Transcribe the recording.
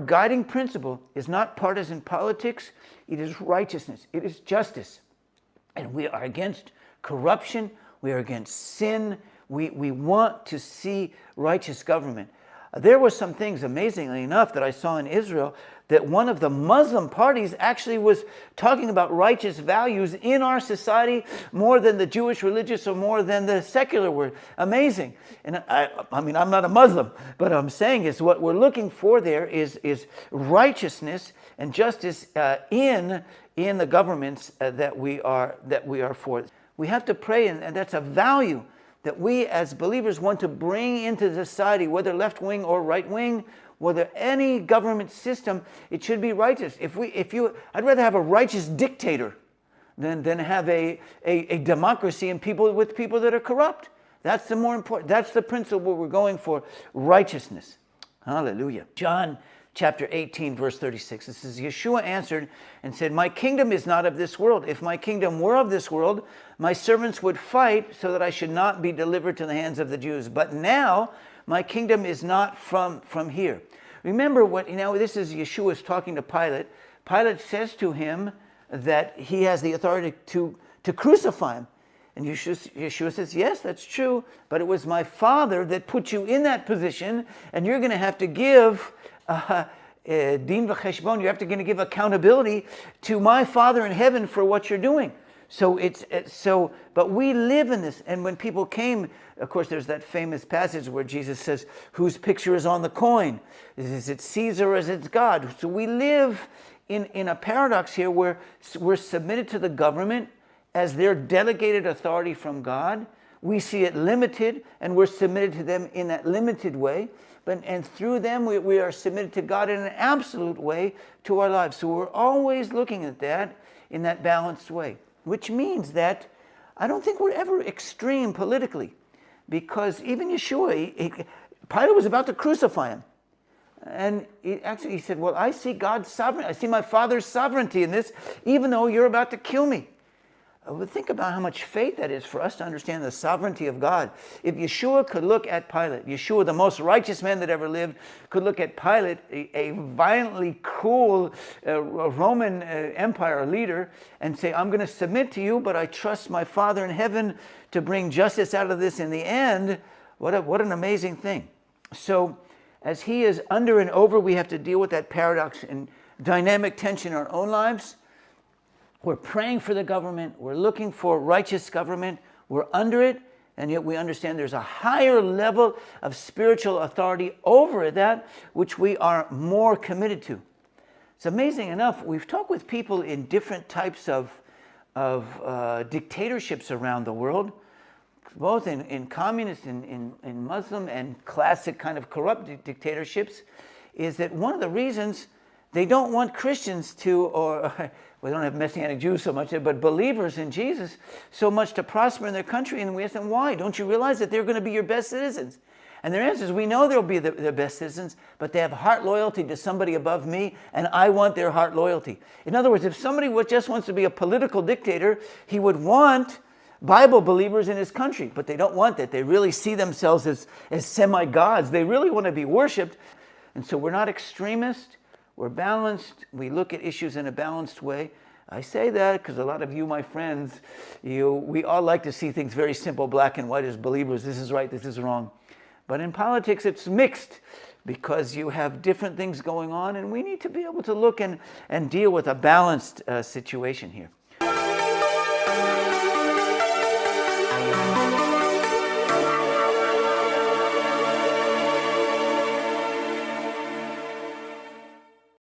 guiding principle is not partisan politics, it is righteousness, it is justice. And we are against corruption, we are against sin, we want to see righteous government. There were some things, amazingly enough, that I saw in Israel, that one of the Muslim parties actually was talking about righteous values in our society more than the Jewish religious or more than the secular word. Amazing. And I mean, I'm not a Muslim, but I'm saying is what we're looking for there is righteousness and justice in the governments that we are for. We have to pray, and that's a value that we as believers want to bring into society, whether left wing or right wing, whether any government system, it should be righteous. I'd rather have a righteous dictator than have a democracy and with people that are corrupt. That's the more important. That's the principle we're going for, righteousness. Hallelujah. John chapter 18, verse 36. It says, Yeshua answered and said, my kingdom is not of this world. If my kingdom were of this world, my servants would fight so that I should not be delivered to the hands of the Jews. But now my kingdom is not from here. Remember this is Yeshua talking to Pilate. Pilate says to him that he has the authority to crucify him. And Yeshua says, yes, that's true, but it was my Father that put you in that position, and you're going to have to give din v'cheshbon. You're going to give accountability to my Father in heaven for what you're doing. But we live in this. And when people came, of course, there's that famous passage where Jesus says, whose picture is on the coin? Is it Caesar or is it God? So we live in a paradox here where we're submitted to the government as their delegated authority from God. We see it limited, and we're submitted to them in that limited way. And through them, we are submitted to God in an absolute way to our lives. So we're always looking at that in that balanced way, which means that I don't think we're ever extreme politically, because even Yeshua, Pilate was about to crucify him. And he said, well, I see God's sovereignty. I see my Father's sovereignty in this, even though you're about to kill me. But think about how much faith that is for us to understand the sovereignty of God. If Yeshua could look at Pilate, Yeshua, the most righteous man that ever lived, could look at Pilate, a violently cruel Roman Empire leader, and say, I'm going to submit to you, but I trust my Father in heaven to bring justice out of this in the end. What an amazing thing. So as he is under and over, we have to deal with that paradox and dynamic tension in our own lives. We're praying for the government. We're looking for righteous government. We're under it, and yet we understand there's a higher level of spiritual authority over that, which we are more committed to. It's amazing enough, we've talked with people in different types of dictatorships around the world, both in communist, in Muslim, and classic kind of corrupt dictatorships, is that one of the reasons they don't want Christians to, we don't have Messianic Jews so much, but believers in Jesus so much to prosper in their country. And we ask them, why? Don't you realize that they're going to be your best citizens? And their answer is, we know they'll be their best citizens, but they have heart loyalty to somebody above me, and I want their heart loyalty. In other words, if somebody just wants to be a political dictator, he would want Bible believers in his country, but they don't want that. They really see themselves as semi-gods. They really want to be worshipped. And so we're not extremists. We're balanced. We look at issues in a balanced way. I say that because a lot of you, my friends, we all like to see things very simple, black and white as believers. This is right, this is wrong. But in politics, it's mixed because you have different things going on, and we need to be able to look and deal with a balanced situation here.